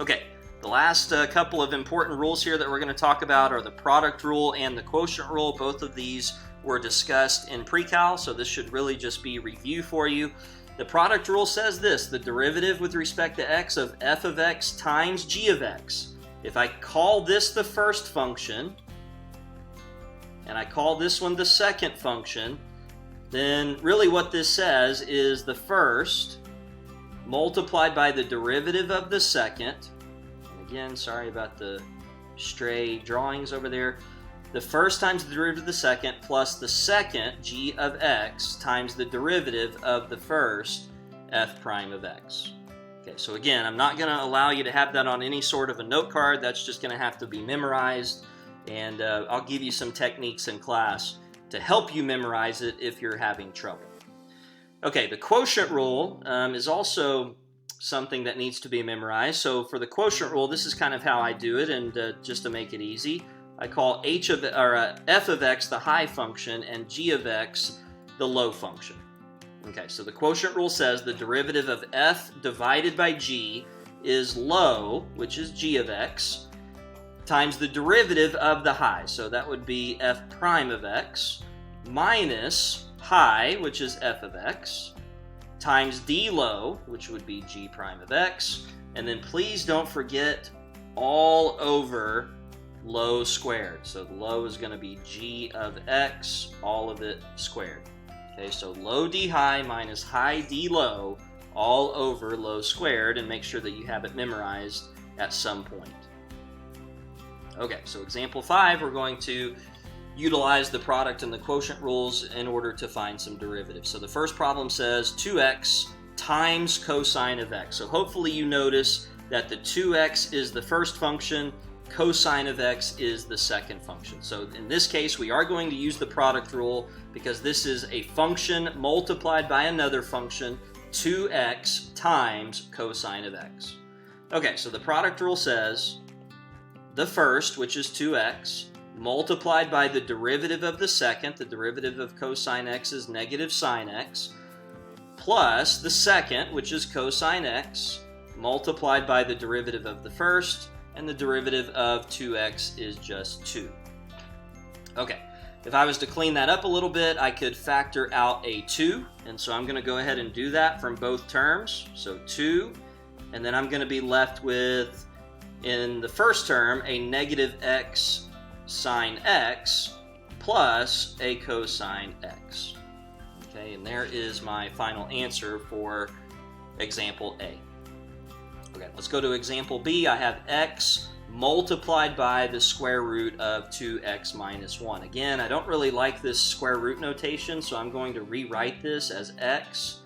Okay, the last couple of important rules here that we're going to talk about are the product rule and the quotient rule. Both of these were discussed in pre-cal, so this should really just be review for you. The product rule says this: the derivative with respect to x of f of x times g of x. If I call this the first function, and I call this one the second function, then really what this says is the first multiplied by the derivative of the second. And again, sorry about the stray drawings over there. The first times the derivative of the second plus the second, g of x, times the derivative of the first, f prime of x. Okay, so again, I'm not going to allow you to have that on any sort of a note card. That's just going to have to be memorized. And I'll give you some techniques in class to help you memorize it if you're having trouble. Okay, the quotient rule is also something that needs to be memorized. So for the quotient rule, this is kind of how I do it, and just to make it easy, I call f of x the high function and g of x the low function. Okay, so the quotient rule says the derivative of f divided by g is low, which is g of x, times the derivative of the high, so that would be f prime of x, minus high, which is f of x, times d low, which would be g prime of x, and then please don't forget all over low squared. So the low is going to be g of x, all of it squared. Okay, so low d high minus high d low, all over low squared, and make sure that you have it memorized at some point. Okay, so example 5, we're going to utilize the product and the quotient rules in order to find some derivatives. So the first problem says 2x times cosine of x. So hopefully you notice that the 2x is the first function, cosine of x is the second function. So in this case, we are going to use the product rule because this is a function multiplied by another function, 2x times cosine of x. Okay, so the product rule says the first, which is 2x, multiplied by the derivative of the second, the derivative of cosine x is negative sine x, plus the second, which is cosine x, multiplied by the derivative of the first, and the derivative of 2x is just 2. Okay, if I was to clean that up a little bit, I could factor out a 2, and so I'm going to go ahead and do that from both terms. So 2, and then I'm going to be left with, in the first term, a negative x sine x plus a cosine x. Okay, and there is my final answer for example A. Okay, let's go to example B. I have x multiplied by the square root of 2x minus 1. Again, I don't really like this square root notation, so I'm going to rewrite this as x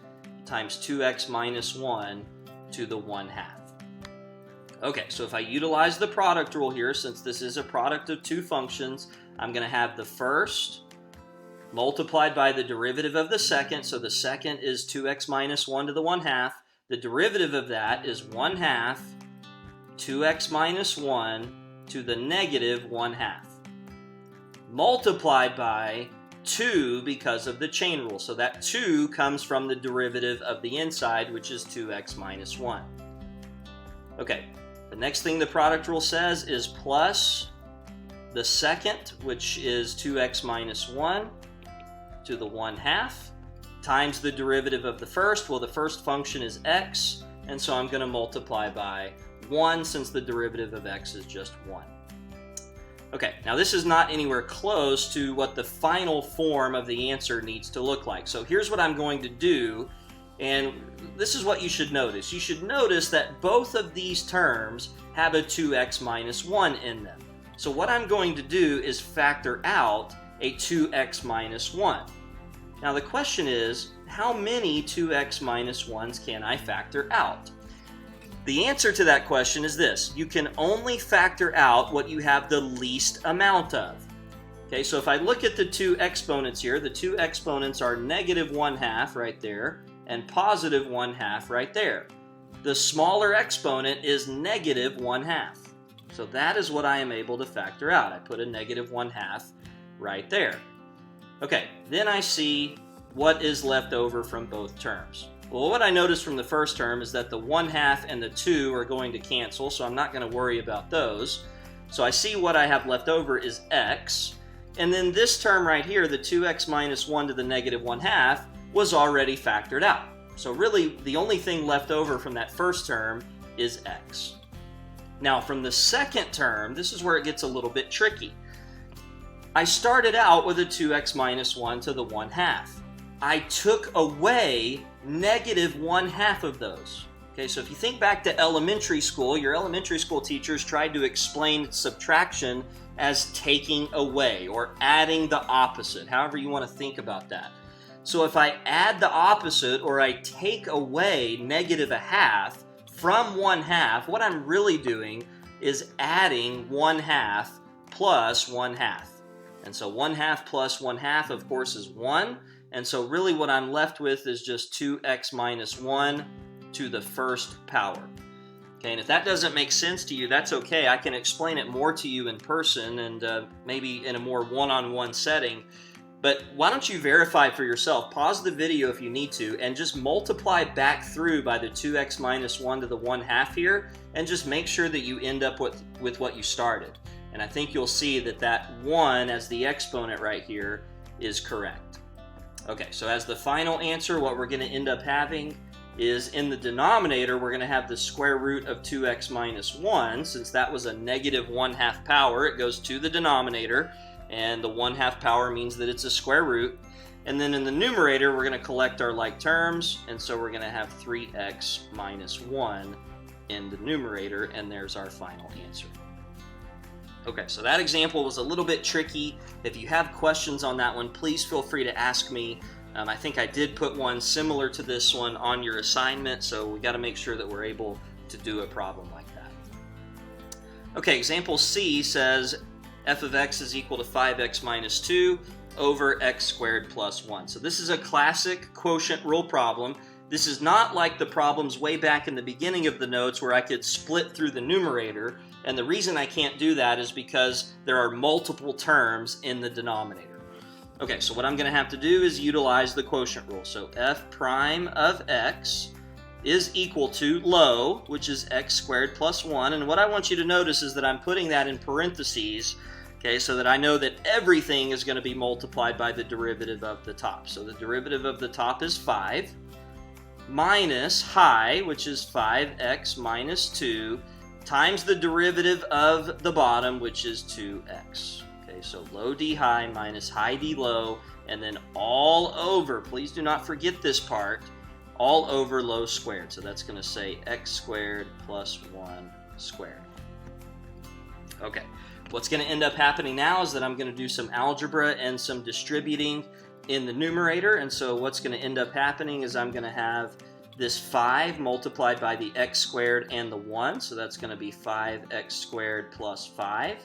times 2x minus 1 to the 1/2. Okay, so if I utilize the product rule here, since this is a product of two functions, I'm going to have the first multiplied by the derivative of the second. So the second is 2x minus 1 to the 1/2. The derivative of that is 1/2 2x minus 1 to the negative 1/2. Multiplied by 2 because of the chain rule. So that 2 comes from the derivative of the inside, which is 2x minus 1. Okay. The next thing the product rule says is plus the second, which is 2x minus 1 to the 1/2, times the derivative of the first. Well, the first function is x, and so I'm going to multiply by 1 since the derivative of x is just 1. Okay, now this is not anywhere close to what the final form of the answer needs to look like. So here's what I'm going to do. And this is what you should notice. You should notice that both of these terms have a 2x minus 1 in them. So what I'm going to do is factor out a 2x minus 1. Now the question is, how many 2x minus 1s can I factor out? The answer to that question is this: you can only factor out what you have the least amount of. Okay, so if I look at the two exponents here, the two exponents are negative 1/2 right there, and positive 1/2 right there. The smaller exponent is negative 1/2. So that is what I am able to factor out. I put a negative 1/2 right there. Okay, then I see what is left over from both terms. Well, what I noticed from the first term is that the 1/2 and the 2 are going to cancel, so I'm not going to worry about those. So I see what I have left over is x. And then this term right here, the 2x minus 1 to the negative 1/2, was already factored out. So really, the only thing left over from that first term is x. Now, from the second term, this is where it gets a little bit tricky. I started out with a 2x minus 1 to the 1/2. I took away negative 1/2 of those. Okay, so if you think back to elementary school, your elementary school teachers tried to explain subtraction as taking away or adding the opposite, however you want to think about that. So if I add the opposite or I take away negative 1/2 from 1/2, what I'm really doing is adding 1/2 plus 1/2. And so 1/2 plus 1/2, of course, is 1. And so really what I'm left with is just 2x minus 1 to the first power. Okay, and if that doesn't make sense to you, that's okay. I can explain it more to you in person and maybe in a more one-on-one setting. But why don't you verify for yourself? Pause the video if you need to and just multiply back through by the 2x minus 1 to the 1/2 here and just make sure that you end up with what you started. And I think you'll see that that 1 as the exponent right here is correct. Okay, so as the final answer, what we're going to end up having is in the denominator, we're going to have the square root of 2x minus 1. Since that was a negative 1/2 power, it goes to the denominator. And the 1/2 power means that it's a square root. And then in the numerator, we're going to collect our like terms. And so we're going to have 3x minus 1 in the numerator. And there's our final answer. Okay, so that example was a little bit tricky. If you have questions on that one, please feel free to ask me. I think I did put one similar to this one on your assignment. So we got to make sure that we're able to do a problem like that. Okay, example C says f of x is equal to 5x minus 2 over x squared plus 1. So this is a classic quotient rule problem. This is not like the problems way back in the beginning of the notes where I could split through the numerator. And the reason I can't do that is because there are multiple terms in the denominator. Okay, so what I'm going to have to do is utilize the quotient rule. So f prime of x is equal to low, which is x squared plus 1. And what I want you to notice is that I'm putting that in parentheses, okay, so that I know that everything is going to be multiplied by the derivative of the top. So the derivative of the top is 5, minus high, which is 5x minus 2, times the derivative of the bottom, which is 2x. Okay, so low d high minus high d low, and then all over, please do not forget this part, all over low squared. So that's going to say x squared plus 1 squared. Okay, what's going to end up happening now is that I'm going to do some algebra and some distributing in the numerator. And so what's going to end up happening is I'm going to have this 5 multiplied by the x squared and the 1. So that's going to be 5x squared plus 5.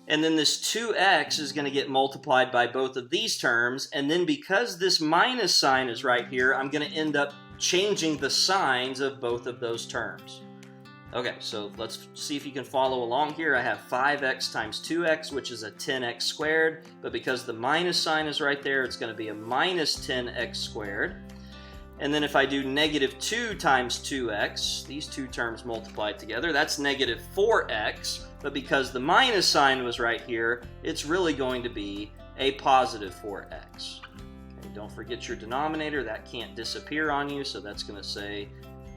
And then this 2x is going to get multiplied by both of these terms. And then because this minus sign is right here, I'm going to end up changing the signs of both of those terms. Okay, so let's see if you can follow along here. I have 5x times 2x, which is a 10x squared. But because the minus sign is right there, it's going to be a minus 10x squared. And then if I do negative 2 times 2x, these two terms multiplied together, that's negative 4x. But because the minus sign was right here, it's really going to be a positive 4x. Okay, don't forget your denominator. That can't disappear on you, so that's going to say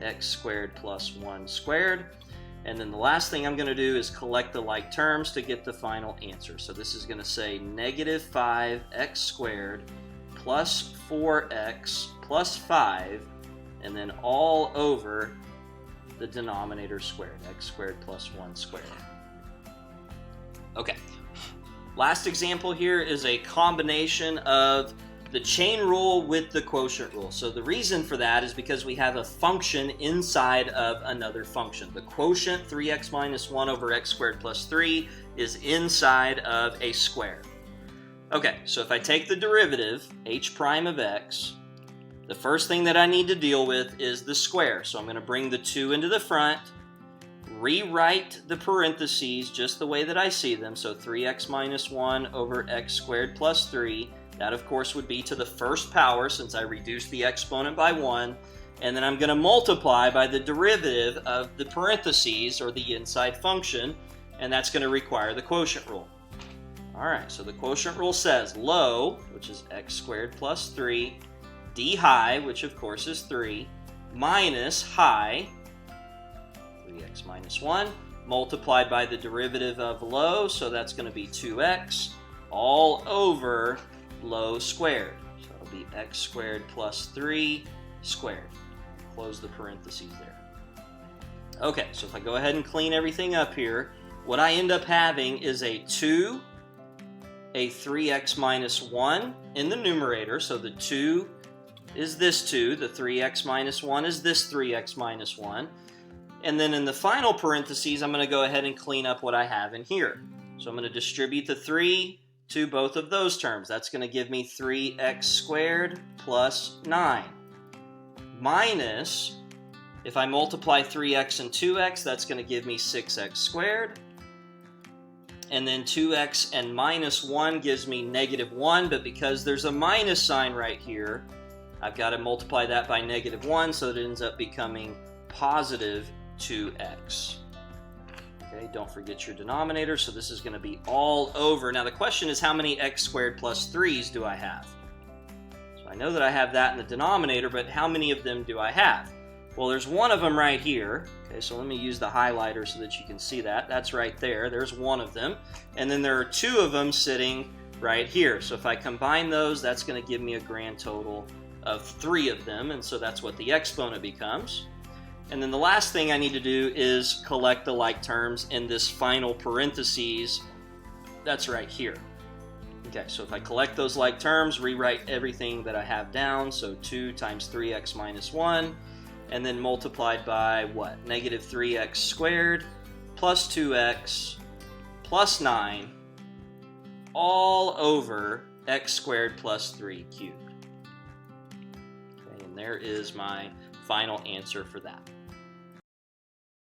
x squared plus 1 squared. And then the last thing I'm going to do is collect the like terms to get the final answer. So this is going to say negative 5x squared plus 4x plus 5, and then all over the denominator squared, x squared plus 1 squared. Okay, last example here is a combination of the chain rule with the quotient rule. So the reason for that is because we have a function inside of another function. The quotient, 3x minus 1 over x squared plus 3, is inside of a square. Okay, so if I take the derivative, h prime of x, the first thing that I need to deal with is the square. So I'm going to bring the 2 into the front, rewrite the parentheses just the way that I see them. So 3x minus 1 over x squared plus 3. That, of course, would be to the first power since I reduced the exponent by 1. And then I'm going to multiply by the derivative of the parentheses, or the inside function, and that's going to require the quotient rule. All right, so the quotient rule says low, which is x squared plus 3, d high, which of course is 3, minus high, 3x minus 1, multiplied by the derivative of low, so that's going to be 2x, all over low squared. So it'll be x squared plus 3 squared. Close the parentheses there. Okay, so if I go ahead and clean everything up here, what I end up having is a 2, a 3x minus 1 in the numerator, so the 2 is this 2, the 3x minus 1 is this 3x minus 1, and then in the final parentheses, I'm going to go ahead and clean up what I have in here. So I'm going to distribute the 3 to both of those terms. That's going to give me 3x squared plus 9. Minus, if I multiply 3x and 2x, that's going to give me 6x squared. And then 2x and minus 1 gives me negative 1, but because there's a minus sign right here, I've got to multiply that by negative 1, so that it ends up becoming positive 2x. Okay, don't forget your denominator, so this is going to be all over. Now the question is, how many x squared plus 3's do I have? So I know that I have that in the denominator, but how many of them do I have? Well, there's one of them right here. Okay, so let me use the highlighter so that you can see that. That's right there. There's one of them. And then there are 2 of them sitting right here. So if I combine those, that's going to give me a grand total of 3 of them. And so that's what the exponent becomes. And then the last thing I need to do is collect the like terms in this final parentheses. That's right here. Okay, so if I collect those like terms, rewrite everything that I have down. So 2 times 3x minus 1. And then multiplied by what? Negative 3x squared plus 2x plus 9 all over x squared plus 3 cubed. Okay, and there is my final answer for that.